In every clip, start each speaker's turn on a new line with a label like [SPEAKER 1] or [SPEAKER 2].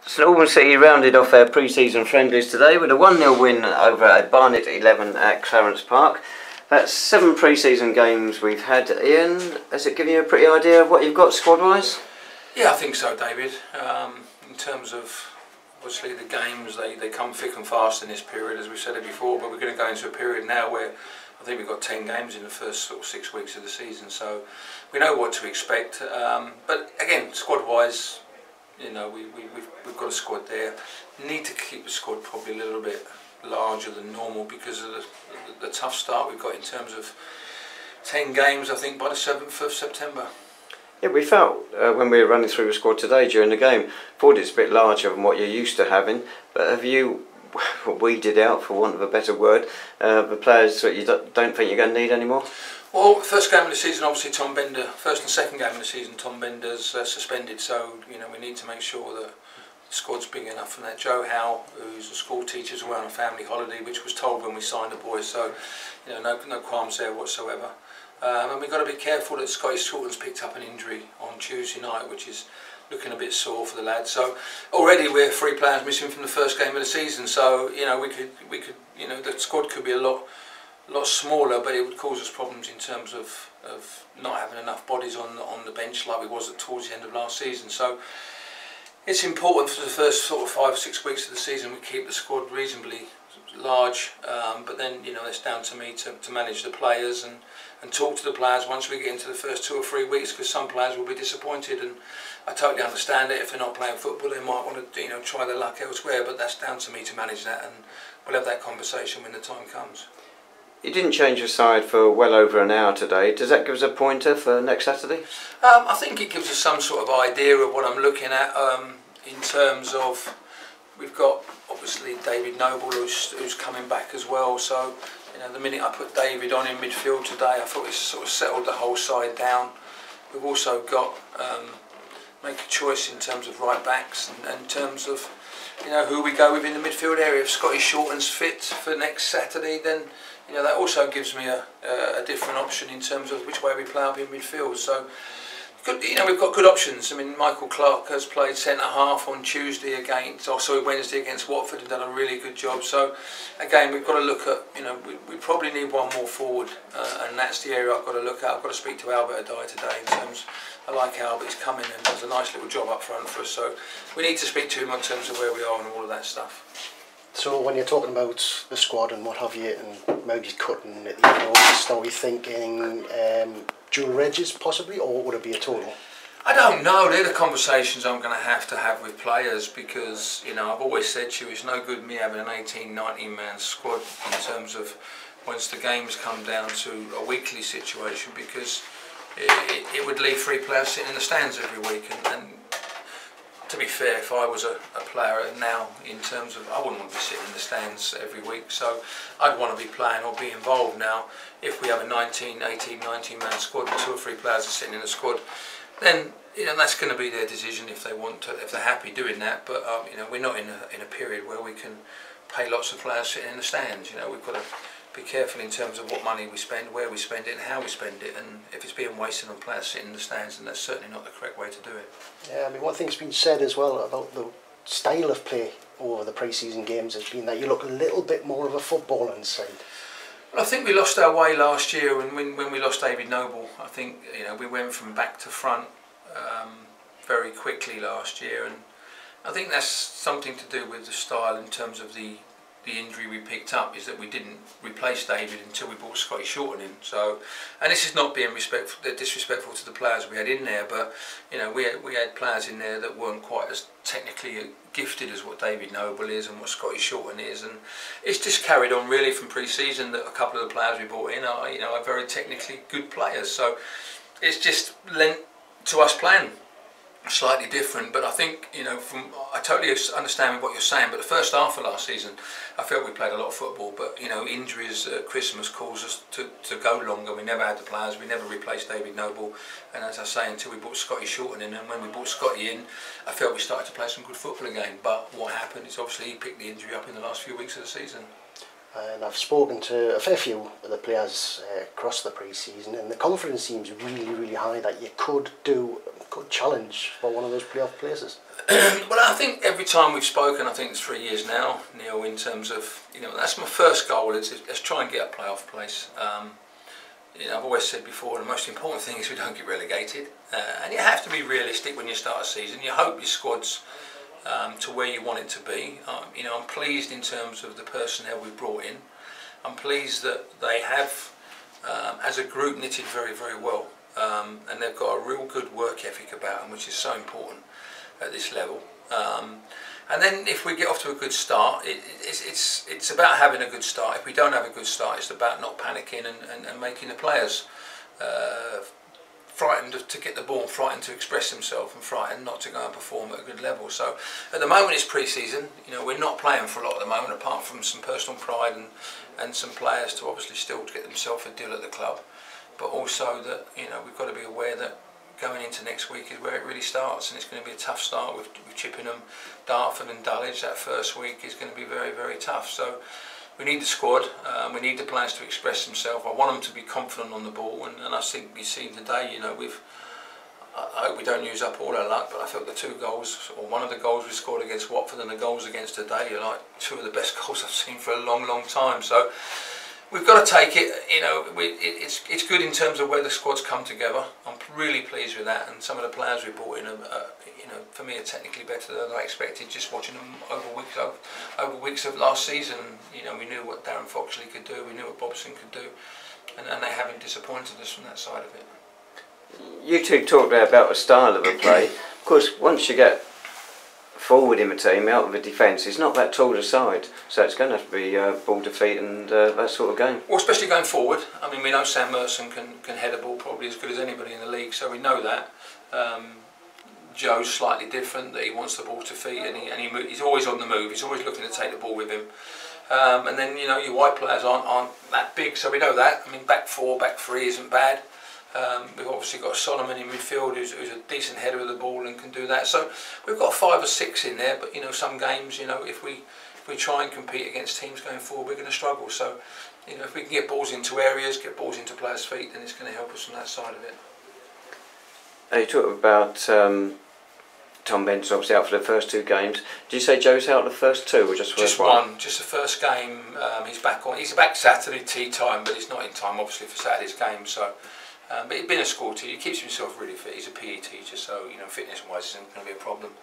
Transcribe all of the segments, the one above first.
[SPEAKER 1] So Albans City rounded off their pre-season friendlies today with a 1-0 win over a Barnet 11 at Clarence Park. That's 7 pre-season games we've had. Ian, has it given you a pretty idea of what you've got squad-wise?
[SPEAKER 2] Yeah, I think so, David. In terms of, obviously, the games, they come thick and fast in this period, as we've said it before, but we're going to go into a period now where I think we've got 10 games in the first sort of 6 weeks of the season, so we know what to expect. But again, squad-wise, you know, we've got a squad there. Need to keep the squad probably a little bit larger than normal because of the tough start we've got in terms of 10 games, I think, by the 7th of September.
[SPEAKER 1] Yeah, we felt when we were running through the squad today during the game, thought it's a bit larger than what you're used to having, but have you weeded out, for want of a better word, the players that you don't think you're going to need anymore?
[SPEAKER 2] Well, first game of the season, obviously Tom Bender, first and second game of the season, Tom Bender's suspended, so you know we need to make sure that the squad's big enough. And that Joe Howe, who's a school teacher, is away on a family holiday, which was told when we signed the boys, so you know no qualms there whatsoever. And we've got to be careful that Scotty Shorten's picked up an injury on Tuesday night, which is looking a bit sore for the lads. So already we're 3 players missing from the first game of the season. So you know we could you know the squad could be a lot smaller, but it would cause us problems in terms of not having enough bodies on the bench like we was towards the end of last season. So it's important for the first sort of 5 or 6 weeks of the season we keep the squad reasonably large, but then you know it's down to me to manage the players and talk to the players once we get into the first 2 or 3 weeks, because some players will be disappointed, and I totally understand it. If they're not playing football, they might want to try their luck elsewhere, but that's down to me to manage that, and we'll have that conversation when the time comes.
[SPEAKER 1] You didn't change your side for well over an hour today. Does that give us a pointer for next Saturday?
[SPEAKER 2] I think it gives us some sort of idea of what I'm looking at in terms of, we've got obviously David Noble who's coming back as well, so you know the minute I put David on in midfield today, I thought it sort of settled the whole side down. We've also got make a choice in terms of right backs and in terms of who we go with in the midfield area. If Scotty Shorten's fit for next Saturday, then that also gives me a different option in terms of which way we play up in midfield. So good, we've got good options. I mean, Michael Clark has played centre half on Tuesday Wednesday against Watford, and done a really good job. So again, we've got to look at, we probably need one more forward, and that's the area I've got to look at. I've got to speak to Advertiser today in terms. I like Albert, he's come in and does a nice little job up front for us. So we need to speak to him in terms of where we are and all of that stuff.
[SPEAKER 3] So when you're talking about the squad and what have you, and maybe cutting at the end of August, are we thinking dual regs possibly, or would it be a total?
[SPEAKER 2] I don't know. They're the conversations I'm going to have with players, because I've always said to you, it's no good me having an 18, 19 man squad in terms of once the games come down to a weekly situation, because it would leave 3 players sitting in the stands every week, and to be fair, if I was a player now, in terms of, I wouldn't want to be sitting in the stands every week, so I'd want to be playing or be involved now. If we have a 18, 19 man squad and 2 or 3 players are sitting in the squad, then that's going to be their decision if they want to, if they're happy doing that. But we're not in a period where we can pay lots of players sitting in the stands. We've got to be careful in terms of what money we spend, where we spend it, and how we spend it. And if it's being wasted on players sitting in the stands, then that's certainly not the correct way to do it.
[SPEAKER 3] Yeah, I mean, one thing's been said as well about the style of play over the pre-season games has been that you look a little bit more of a footballing side.
[SPEAKER 2] Well, I think we lost our way last year, and when we lost David Noble, I think we went from back to front very quickly last year, and I think that's something to do with the style in terms of the injury we picked up, is that we didn't replace David until we brought Scotty Shorten in. So, and this is not being disrespectful to the players we had in there, but we had players in there that weren't quite as technically gifted as what David Noble is and what Scotty Shorten is, and it's just carried on really from pre-season that a couple of the players we brought in are very technically good players. So it's just lent to us playing slightly different. But I think I totally understand what you're saying, but the first half of last season I felt we played a lot of football, but injuries at Christmas caused us to go longer. We never had the players, we never replaced David Noble, and as I say, until we brought Scotty Shorten in, and when we brought Scotty in, I felt we started to play some good football again. But what happened is obviously he picked the injury up in the last few weeks of the season.
[SPEAKER 3] And I've spoken to a fair few of the players across the pre-season, and the confidence seems really, really high that you could challenge for one of those playoff places.
[SPEAKER 2] Well, I think every time we've spoken, I think it's 3 years now, Neil, in terms of, that's my first goal, is let's try and get a playoff place. I've always said before, the most important thing is we don't get relegated. And you have to be realistic when you start a season. You hope your squad's to where you want it to be. I'm pleased in terms of the personnel we've brought in. I'm pleased that they have, as a group, knitted very, very well. And they've got a real good work ethic about them, which is so important at this level. And then if we get off to a good start, it's about having a good start. If we don't have a good start, it's about not panicking and making the players frightened to get the ball, frightened to express themselves, and frightened not to go and perform at a good level. So at the moment it's pre-season. We're not playing for a lot at the moment, apart from some personal pride and some players to obviously still get themselves a deal at the club. But also that we've got to be aware that going into next week is where it really starts, and it's going to be a tough start with Chippenham, Dartford and Dulwich. That first week is going to be very, very tough. So we need the squad, we need the players to express themselves. I want them to be confident on the ball, and I think we've seen today, I hope we don't use up all our luck, but I felt the 2 goals, or one of the goals we scored against Watford and the goals against today are like 2 of the best goals I've seen for a long, long time. So we've got to take it. It's good in terms of where the squad's come together. I'm really pleased with that, and some of the players we brought in are for me, are technically better than I expected. Just watching them over weeks of last season, we knew what Darren Foxley could do, we knew what Bobson could do, and they haven't disappointed us from that side of it.
[SPEAKER 1] You two talked about the style of the play. Of course, once you get forward in the team, out of the defence, it's not that tall a side, so it's going to have to be ball to feet and that sort of game.
[SPEAKER 2] Well, especially going forward. I mean, we know Sam Merson can head a ball probably as good as anybody in the league, so we know that. Joe's slightly different, that he wants the ball to feet, and he's always on the move, he's always looking to take the ball with him. And then, your wide players aren't that big, so we know that. I mean, back 4, back 3 isn't bad. We've obviously got Solomon in midfield who's a decent header of the ball and can do that. So we've got 5 or 6 in there, but some games, if we try and compete against teams going forward, we're going to struggle. So, if we can get balls into areas, get balls into players' feet, then it's going to help us from that side of it.
[SPEAKER 1] You talked about Tom Benson's obviously out for the first 2 games. Did you say Joe's out the first 2 or just
[SPEAKER 2] one? Just the first game. He's back on. He's back Saturday tea time, but he's not in time obviously for Saturday's game. So, but he's been a school teacher. He keeps himself really fit. He's a PE teacher, so fitness-wise isn't going to be a problem.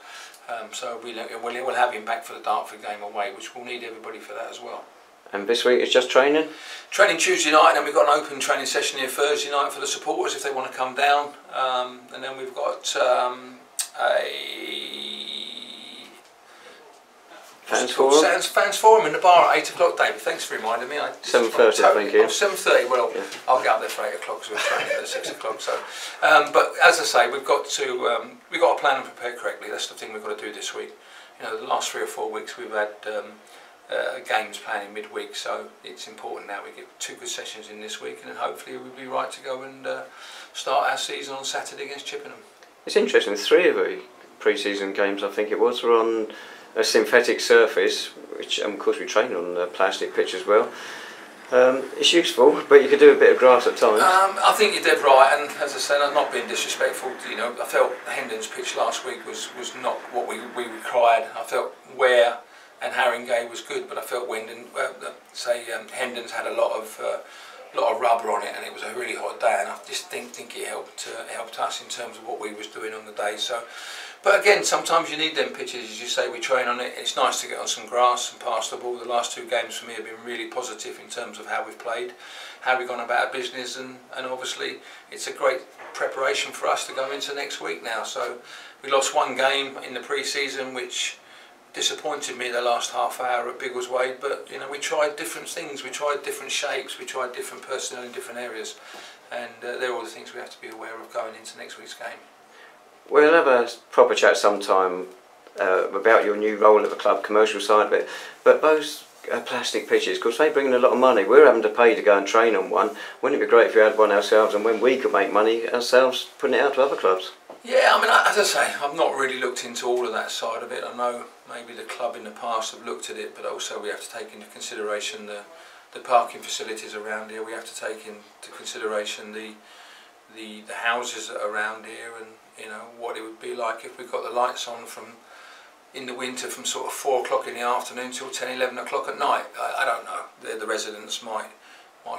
[SPEAKER 2] So we'll have him back for the Dartford game away, which we'll need everybody for that as well.
[SPEAKER 1] And this week it's just training?
[SPEAKER 2] Training Tuesday night, and then we've got an open training session here Thursday night for the supporters if they want to come down. And then we've got Fans Forum in the bar at 8 o'clock, David. Thanks for reminding me.
[SPEAKER 1] 7:30, thank you.
[SPEAKER 2] 7:30. Well, yeah. I'll get up there for 8 o'clock because we're training at 6 o'clock. So, but as I say, we've got to plan and prepare correctly. That's the thing we've got to do this week. The last 3 or 4 weeks we've had games planning midweek, so it's important now we get 2 good sessions in this week, and then hopefully we'll be right to go and start our season on Saturday against Chippenham. It's
[SPEAKER 1] interesting. 3 of the pre-season games, I think it was, were on a synthetic surface, which of course we train on a plastic pitch as well. It's useful, but you could do a bit of grass at times.
[SPEAKER 2] I think you're dead right, and as I said, I'm not being disrespectful. I felt Hendon's pitch last week was not what we required. I felt Ware and Haringey was good, but I felt Hendon's had a lot of rubber on it, and it was a really hot day, and I just think it helped us in terms of what we was doing on the day. So, but again, sometimes you need them pitches, as you say. We train on it. It's nice to get on some grass and pass the ball. The last 2 games for me have been really positive in terms of how we've played, how we've gone about our business, and obviously it's a great preparation for us to go into next week now. So we lost 1 game in the pre-season, which disappointed me the last half hour at Biggleswade, but we tried different things, we tried different shapes, we tried different personnel in different areas, and they're all the things we have to be aware of going into next week's game.
[SPEAKER 1] We'll have a proper chat sometime about your new role at the club, commercial side of it, but those plastic pitches, because they bring in a lot of money. We're having to pay to go and train on one. Wouldn't it be great if we had one ourselves, and when we could make money ourselves putting it out to other clubs? Yeah,
[SPEAKER 2] I mean, as I say, I've not really looked into all of that side of it. I know maybe the club in the past have looked at it, but also we have to take into consideration the parking facilities around here. We have to take into consideration the houses that are around here, and what it would be like if we got the lights on from in the winter from sort of 4 o'clock in the afternoon till 10, 11 o'clock at night. I don't know. The residents might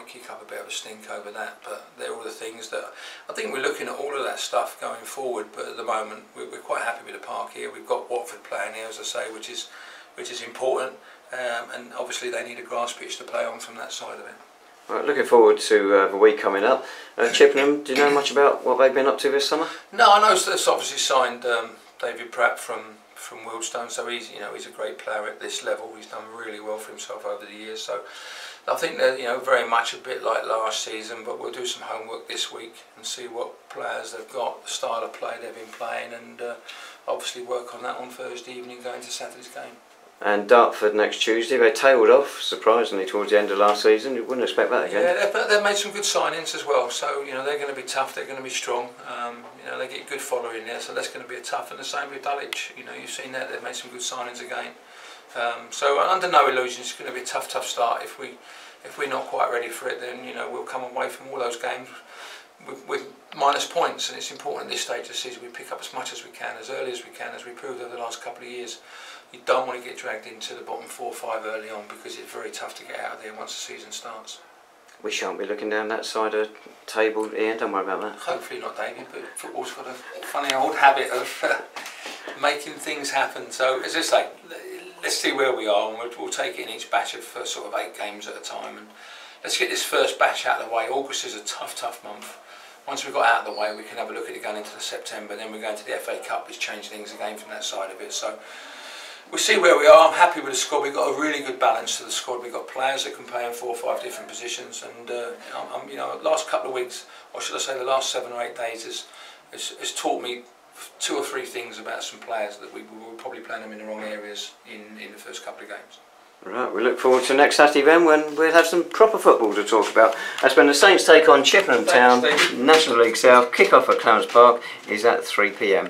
[SPEAKER 2] kick up a bit of a stink over that, but they're all the things that I think we're looking at all of that stuff going forward. But at the moment, we're quite happy with the park here. We've got Watford playing here, as I say, which is important, and obviously they need a grass pitch to play on from that side of it.
[SPEAKER 1] Right, looking forward to the week coming up. Chippenham, do you know much about what they've been up to this summer?
[SPEAKER 2] No, I know they've obviously signed David Pratt from Wildstone, so he's a great player at this level. He's done really well for himself over the years. So I think they're very much a bit like last season, but we'll do some homework this week and see what players they've got, the style of play they've been playing, and obviously work on that on Thursday evening going to Saturday's game.
[SPEAKER 1] And Dartford next Tuesday. They tailed off surprisingly towards the end of last season. You wouldn't expect that again.
[SPEAKER 2] Yeah, but they've made some good signings as well. So they're going to be tough. They're going to be strong. They get good following there, so that's going to be a tough. And the same with Dulwich. You've seen that they've made some good signings again. So under no illusions, it's going to be a tough start. If we're not quite ready for it, then we'll come away from all those games with minus points. And it's important at this stage of the season we pick up as much as we can, as early as we can, as we proved over the last couple of years. You don't want to get dragged into the bottom 4 or 5 early on, because it's very tough to get out of there once the season starts.
[SPEAKER 1] We shan't be looking down that side of the table, Ian, don't worry about that.
[SPEAKER 2] Hopefully not, David, but football's got a funny old habit of making things happen. So as I say, let's see where we are, and we'll take it in each batch of sort of 8 games at a time. And let's get this first batch out of the way. August is a tough month. Once we've got out of the way, we can have a look at it going into the September. Then we're going to the FA Cup, which changed things again from that side of it. So we'll see where we are. I'm happy with the squad. We've got a really good balance to the squad. We've got players that can play in 4 or 5 different positions, and the last couple of weeks, or should I say the last 7 or 8 days, has taught me 2 or 3 things about some players that we were probably playing them in the wrong areas in the first couple of games.
[SPEAKER 1] Right, we look forward to next Saturday then, when we'll have some proper football to talk about. That's when the Saints take on Chippenham Town, National League South. Kick-off at Clarence Park is at 3 p.m.